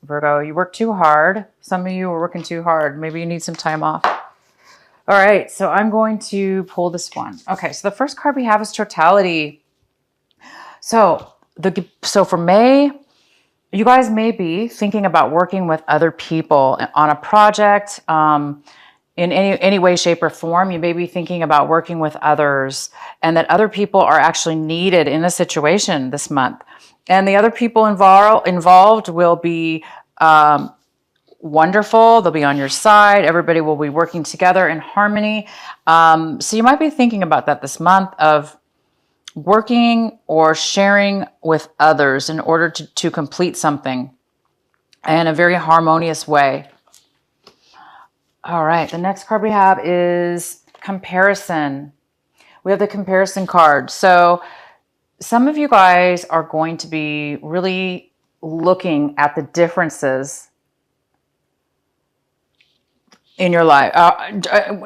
Virgo. You work too hard. Some of you are working too hard. Maybe you need some time off. All right, so I'm going to pull this one. Okay, so the first card we have is totality. So for May, you guys may be thinking about working with other people on a project in any way, shape, or form. You may be thinking about working with others, and that other people are actually needed in a situation this month. And the other people involved will be wonderful. They'll be on your side. Everybody will be working together in harmony. So you might be thinking about that this month, of working or sharing with others in order to complete something in a very harmonious way. All right, the next card we have is comparison. We have the comparison card. So some of you guys are going to be really looking at the differences in your life,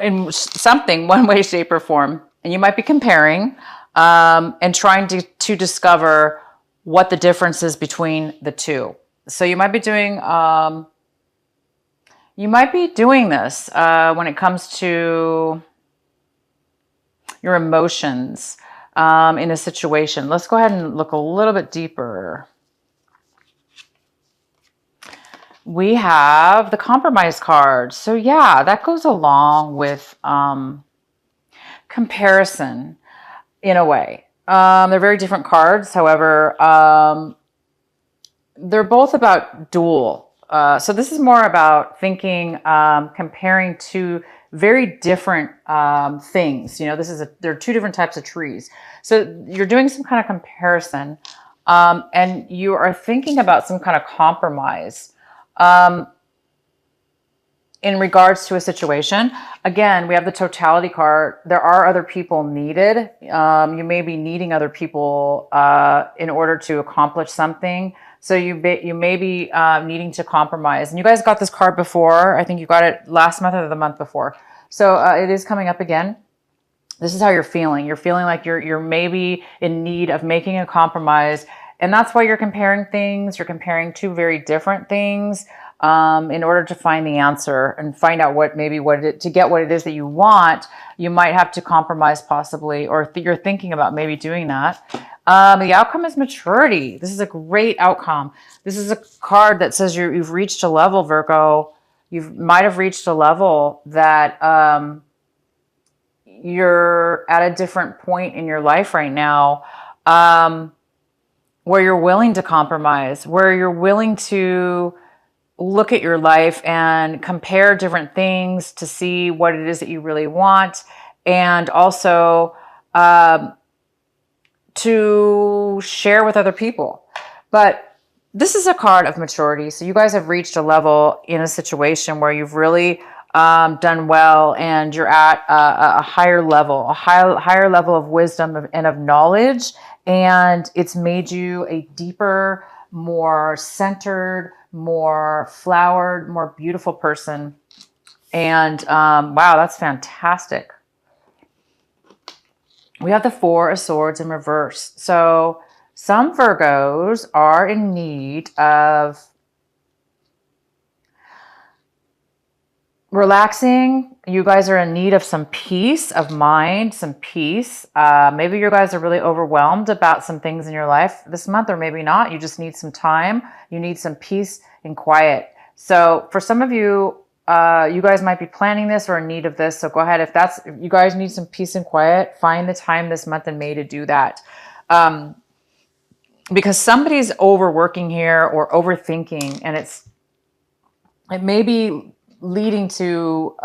in something, one way, shape, or form. And you might be comparing and trying to discover what the difference is between the two. So you might be doing this when it comes to your emotions in a situation. Let's go ahead and look a little bit deeper. We have the compromise card. So yeah, that goes along with comparison in a way. They're very different cards. However, they're both about dual. So this is more about thinking, comparing two very different things. You know, there are two different types of trees. So you're doing some kind of comparison, and you are thinking about some kind of compromise in regards to a situation. Again, we have the totality card. There are other people needed. You may be needing other people in order to accomplish something. So you may be needing to compromise. And you guys got this card before. I think you got it last month or the month before. So it is coming up again. This is how you're feeling. You're feeling like you're maybe in need of making a compromise. And that's why you're comparing things. You're comparing two very different things in order to find the answer and find out to get what it is that you want. You might have to compromise possibly, or you're thinking about maybe doing that. The outcome is maturity. This is a great outcome. This is a card that says you've reached a level, Virgo. You might have reached a level that you're at a different point in your life right now, where you're willing to compromise, where you're willing to look at your life and compare different things to see what it is that you really want, and also to share with other people. But this is a card of maturity. So you guys have reached a level in a situation where you've really done well, and you're at a higher level, a higher level of wisdom and of knowledge. And it's made you a deeper, more centered, more flowered, more beautiful person. And wow, that's fantastic. We have the Four of Swords in reverse. So some Virgos are in need of relaxing. You guys are in need of some peace of mind, some peace. Maybe you guys are really overwhelmed about some things in your life this month, or maybe not. You just need some time. You need some peace and quiet. So for some of you, you guys might be planning this or in need of this. So go ahead. If you guys need some peace and quiet, find the time this month in May to do that. Because somebody's overworking here or overthinking, and it may be leading to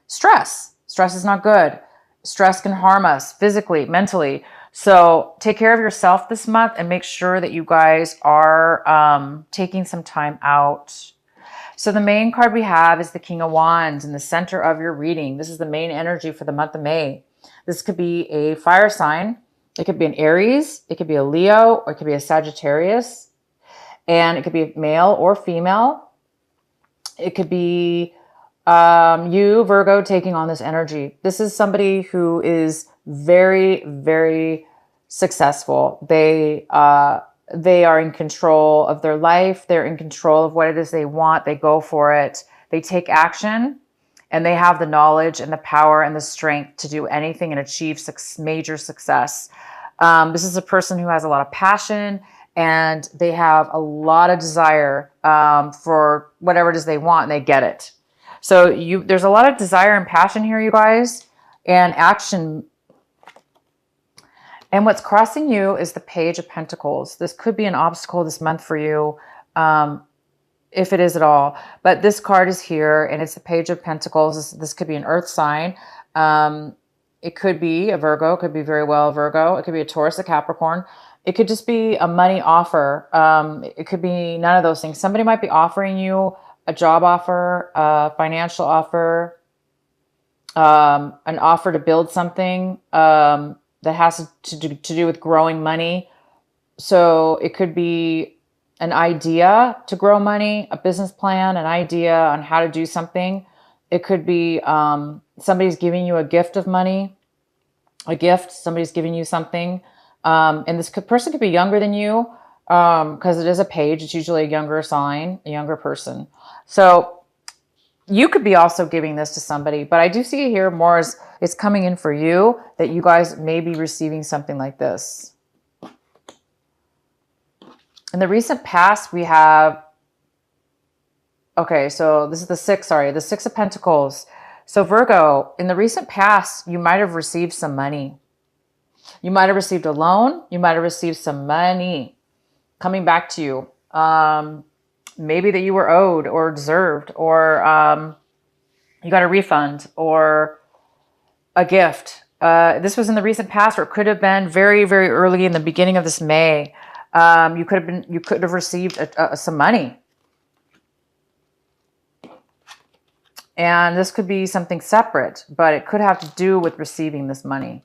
stress. Stress is not good. Stress can harm us physically, mentally. So take care of yourself this month and make sure that you guys are taking some time out. So the main card we have is the King of Wands in the center of your reading. This is the main energy for the month of May. This could be a fire sign. It could be an Aries. It could be a Leo, or it could be a Sagittarius. And it could be male or female. It could be you, Virgo, taking on this energy. This is somebody who is very, very successful. They They are in control of their life. They're in control of what it is they want. They go for it. They take action, and they have the knowledge and the power and the strength to do anything and achieve major success. This is a person who has a lot of passion, and they have a lot of desire for whatever it is they want, and they get it. So there's a lot of desire and passion here, you guys, and action. And what's crossing you is the Page of Pentacles. This could be an obstacle this month for you, if it is at all. But this card is here, and it's the Page of Pentacles. This could be an earth sign. It could be a Virgo. It could be very well a Virgo. It could be a Taurus, a Capricorn. It could just be a money offer. It could be none of those things. Somebody might be offering you a job offer, a financial offer, an offer to build something that has to do with growing money. So it could be an idea to grow money, a business plan, an idea on how to do something. It could be somebody's giving you a gift of money, a gift. Somebody's giving you something. And this person could be younger than you because it is a page. It's usually a younger sign, a younger person. So you could be also giving this to somebody, but I do see it here more as it's coming in for you, that you guys may be receiving something like this. In the recent past, we have, okay, so this is the Six of Pentacles. So Virgo, in the recent past, you might have received some money. You might have received a loan. You might have received some money coming back to you. Maybe that you were owed or deserved, or you got a refund or a gift. This was in the recent past, or it could have been very, very early in the beginning of this May. You could have received some money. And this could be something separate, but it could have to do with receiving this money.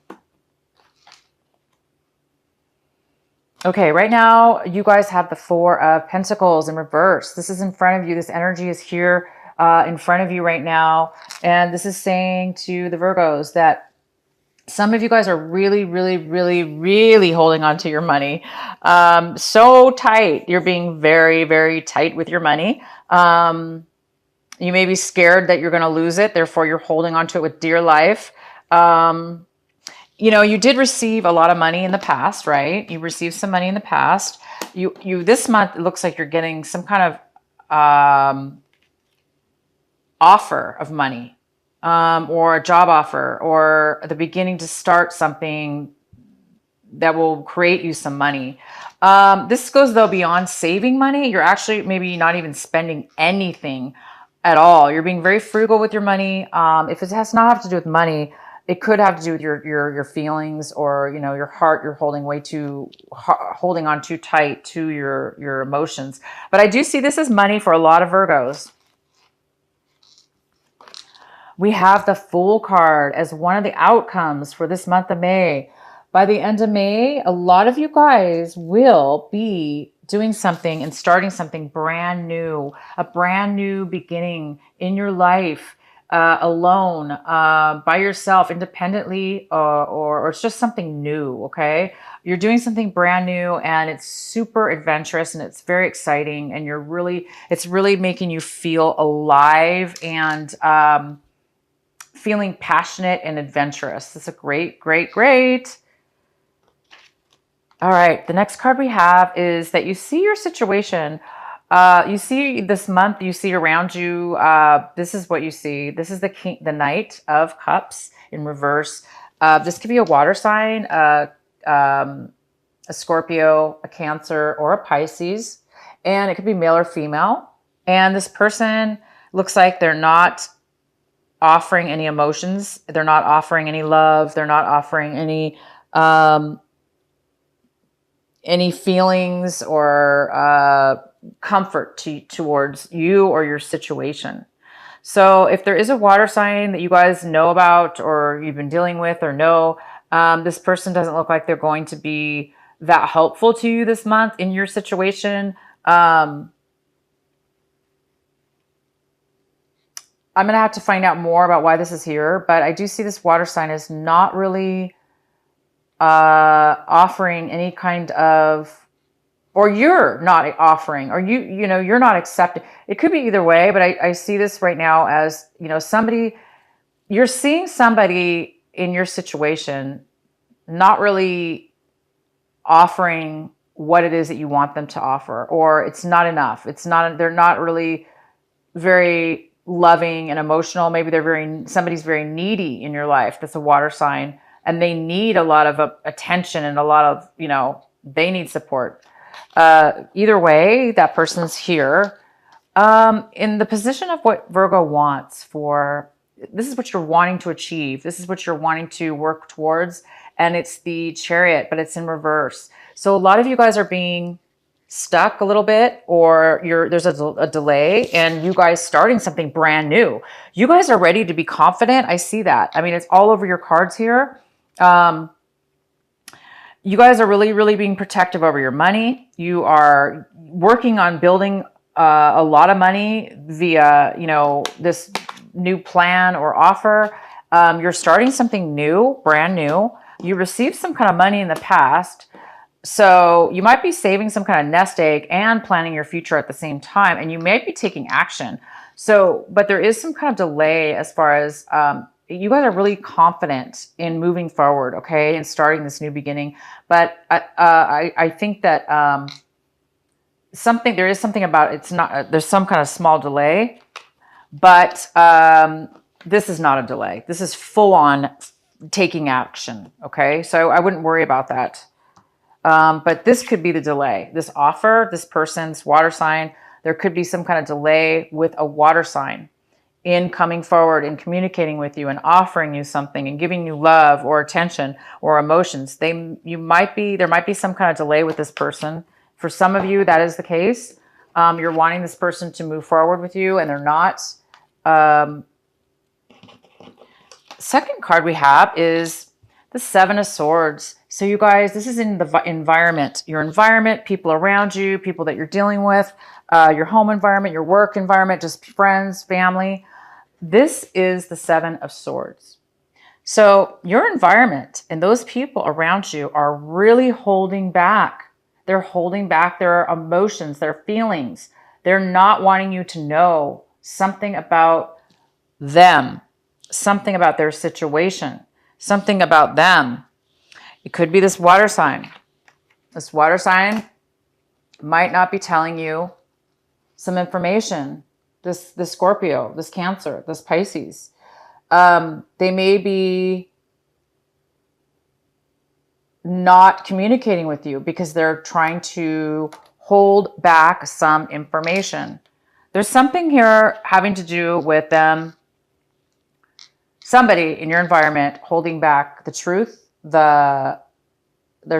Okay, right now you guys have the Four of Pentacles in reverse. This is in front of you. This energy is here in front of you right now. And this is saying to the Virgos that some of you guys are really, really, really, really holding on to your money. So tight. You're being very, very tight with your money. You may be scared that you're going to lose it. Therefore, you're holding on to it with dear life. You know, you did receive a lot of money in the past, right? You received some money in the past. This month, it looks like you're getting some kind of offer of money, or a job offer, or the beginning to start something that will create you some money. This goes, though, beyond saving money. You're actually maybe not even spending anything at all. You're being very frugal with your money. If it has not have to do with money, it could have to do with your feelings, or, you know, your heart. You're holding on too tight to your emotions. But I do see this as money for a lot of Virgos. We have the Fool card as one of the outcomes for this month of May. By the end of May, a lot of you guys will be doing something and starting something brand new, a brand new beginning in your life. Alone, by yourself, independently, or it's just something new, okay? You're doing something brand new, and it's super adventurous, and it's very exciting, and it's really making you feel alive and feeling passionate and adventurous. It's a great, great, great. All right, the next card we have is that you see your situation. You see this month, you see around you, this is what you see. This is the Knight of Cups in reverse. This could be a water sign, a Scorpio, a Cancer, or a Pisces. And it could be male or female. And this person looks like they're not offering any emotions. They're not offering any love. They're not offering any feelings or comfort towards you or your situation. So if there is a water sign that you guys know about, or you've been dealing with, or know, this person doesn't look like they're going to be that helpful to you this month in your situation. I'm going to have to find out more about why this is here, but I do see this water sign is not really offering any kind of or you're not offering, or you're not accepting. It could be either way, but I see this right now as, somebody, you're seeing somebody in your situation not really offering what it is that you want them to offer, or it's not enough. They're not really very loving and emotional. Maybe somebody's very needy in your life. That's a water sign, and they need a lot of attention and a lot of, they need support. Either way, that person's here. In the position of what Virgo wants this is what you're wanting to achieve. This is what you're wanting to work towards. And it's the Chariot, but it's in reverse. So a lot of you guys are being stuck a little bit, or there's a delay, and you guys starting something brand new. You guys are ready to be confident. I see that. I mean, it's all over your cards here. You guys are really, really being protective over your money. You are working on building a lot of money via, this new plan or offer. You're starting something new, brand new. You received some kind of money in the past. So you might be saving some kind of nest egg and planning your future at the same time, and you may be taking action. So, but there is some kind of delay as far as you guys are really confident in moving forward, okay, and starting this new beginning. But I think that there is something about it's not. There's some kind of small delay, but this is not a delay. This is full on taking action, okay. So I wouldn't worry about that. But this could be the delay. This offer, this person's water sign, there could be some kind of delay with a water sign in coming forward and communicating with you and offering you something and giving you love or attention or emotions. There might be some kind of delay with this person. For some of you, that is the case. You're wanting this person to move forward with you, and they're not. Second card we have is the Seven of Swords. So you guys, this is in the environment, your environment, people around you, people that you're dealing with, your home environment, your work environment, just friends, family. This is the Seven of Swords. So your environment and those people around you are really holding back. They're holding back their emotions, their feelings. They're not wanting you to know something about them, something about their situation, something about them. It could be this water sign. This water sign might not be telling you some information. This Scorpio, this Cancer, this Pisces. They may be not communicating with you because they're trying to hold back some information. There's something here having to do with them, somebody in your environment holding back the truth. They're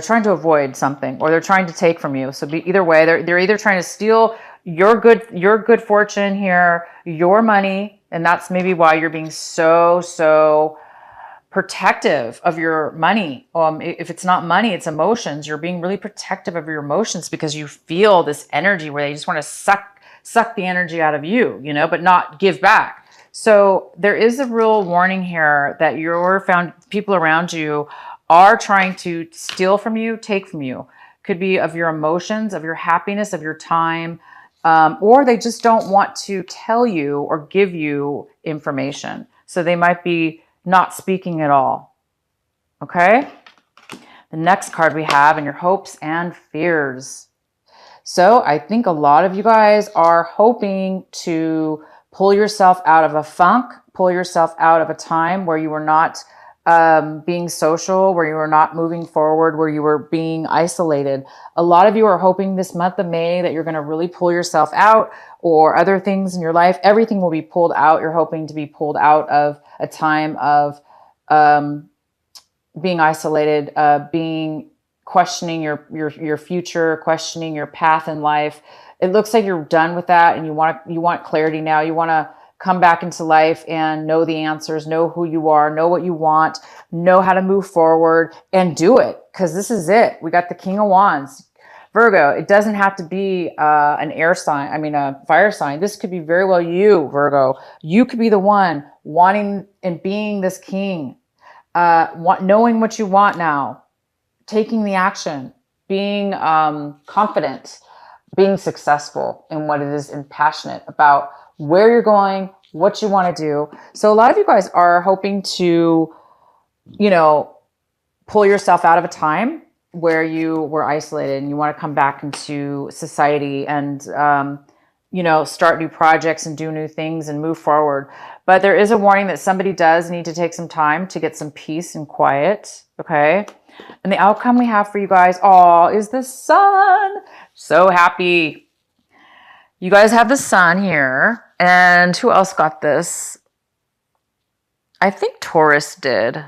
trying to avoid something, or they're trying to take from you. So either way, they're either trying to steal your good fortune here, your money, and that's maybe why you're being so protective of your money. If it's not money, it's emotions. You're being really protective of your emotions because you feel this energy where they just want to suck the energy out of you, but not give back. So there is a real warning here that people around you are trying to steal from you, take from you. Could be of your emotions, of your happiness, of your time, or they just don't want to tell you or give you information. So they might be not speaking at all. Okay? The next card we have in your hopes and fears. So I think a lot of you guys are hoping to pull yourself out of a funk, pull yourself out of a time where you were not being social, where you were not moving forward, where you were being isolated. A lot of you are hoping this month of May that you're going to really pull yourself out, or other things in your life. Everything will be pulled out. You're hoping to be pulled out of a time of being isolated, questioning your future, questioning your path in life. It looks like you're done with that, and you want clarity now. You want to come back into life and know the answers, know who you are, know what you want, know how to move forward, and do it, because this is it. We got the King of Wands. Virgo, it doesn't have to be a fire sign. This could be very well you, Virgo. You could be the one wanting and being this king, knowing what you want now, taking the action, being confident, being successful in what it is, and passionate about where you're going, what you want to do. So a lot of you guys are hoping to, you know, pull yourself out of a time where you were isolated and you want to come back into society and, you know, start new projects and do new things and move forward. But there is a warning that somebody does need to take some time to get some peace and quiet. Okay. And the outcome we have for you guys, is the sun. So happy. You guys have the sun here. And who else got this? I think Taurus did.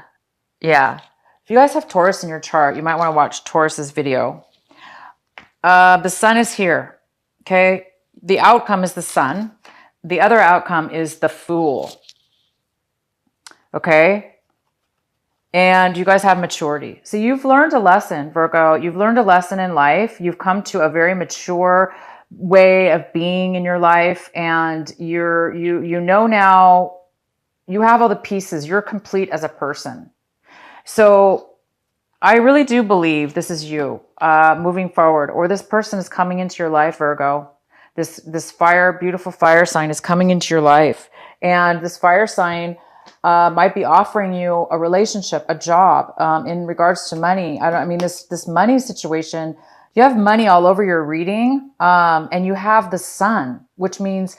Yeah. If you guys have Taurus in your chart, you might want to watch Taurus's video. The sun is here. Okay. The outcome is the sun. The other outcome is the Fool. Okay. And you guys have maturity. So you've learned a lesson, Virgo. You've learned a lesson in life. You've come to a very mature way of being in your life. And you know now, you have all the pieces. You're complete as a person. So I really do believe this is you moving forward, or this person is coming into your life, Virgo. This beautiful fire sign is coming into your life. And this fire sign might be offering you a relationship, a job, in regards to money. This money situation, you have money all over your reading, and you have the sun, which means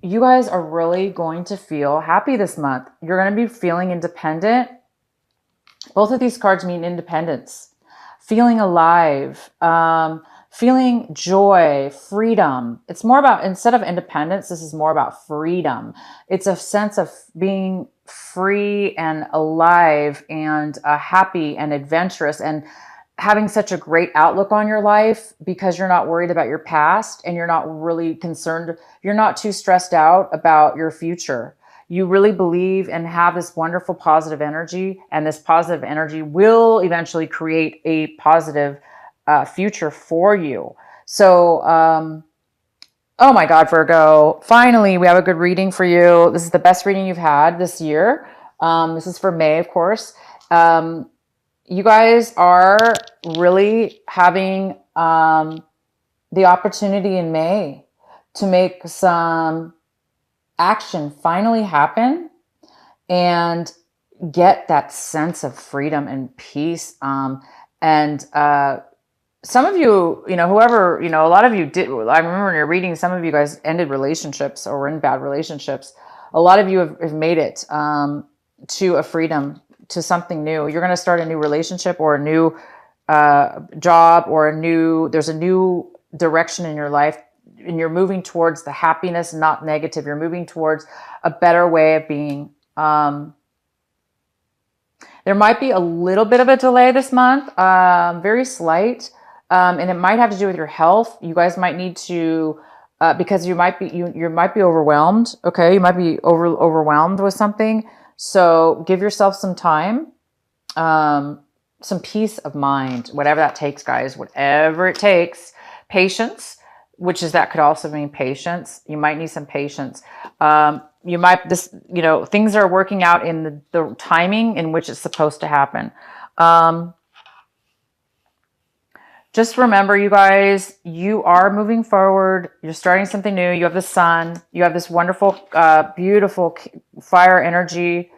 you guys are really going to feel happy this month. You're going to be feeling independent. Both of these cards mean independence, feeling alive, feeling joy, freedom. It's more about, instead of independence, this is more about freedom. It's a sense of being free and alive and happy and adventurous and having such a great outlook on your life because you're not worried about your past and you're not really concerned. You're not too stressed out about your future. You really believe and have this wonderful positive energy, and this positive energy will eventually create a positive future for you. So, oh my God, Virgo, finally, we have a good reading for you. This is the best reading you've had this year. This is for May, of course. You guys are really having the opportunity in May to make some action finally happen and get that sense of freedom and peace. And some of you, whoever, a lot of you did. I remember in your reading, some of you guys ended relationships or were in bad relationships. A lot of you have made it to a freedom, to something new. You're going to start a new relationship or a new job or there's a new direction in your life, and you're moving towards the happiness, not negative. You're moving towards a better way of being. There might be a little bit of a delay this month, very slight, and it might have to do with your health. You guys might need to, because you might be overwhelmed. Okay, you might be overwhelmed with something. So give yourself some time, some peace of mind, whatever that takes, guys. Whatever it takes, patience. That could also mean patience. You might need some patience. Things are working out in the timing in which it's supposed to happen. Just remember, you guys, you are moving forward. You're starting something new. You have the sun. You have this wonderful, beautiful fire energy.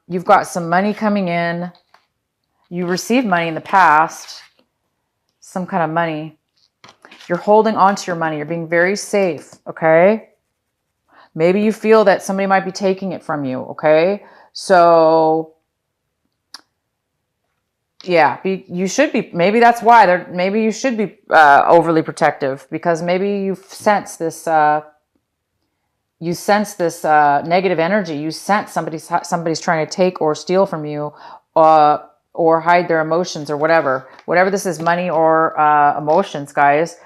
You've got some money coming in. You received money in the past, some kind of money. You're holding on to your money. You're being very safe, okay? Maybe you feel that somebody might be taking it from you, okay? So, yeah, you should be. Maybe that's why. Maybe you should be overly protective, because maybe you sense this negative energy. You sense somebody's trying to take or steal from you, or hide their emotions, or whatever this is, money or emotions, guys.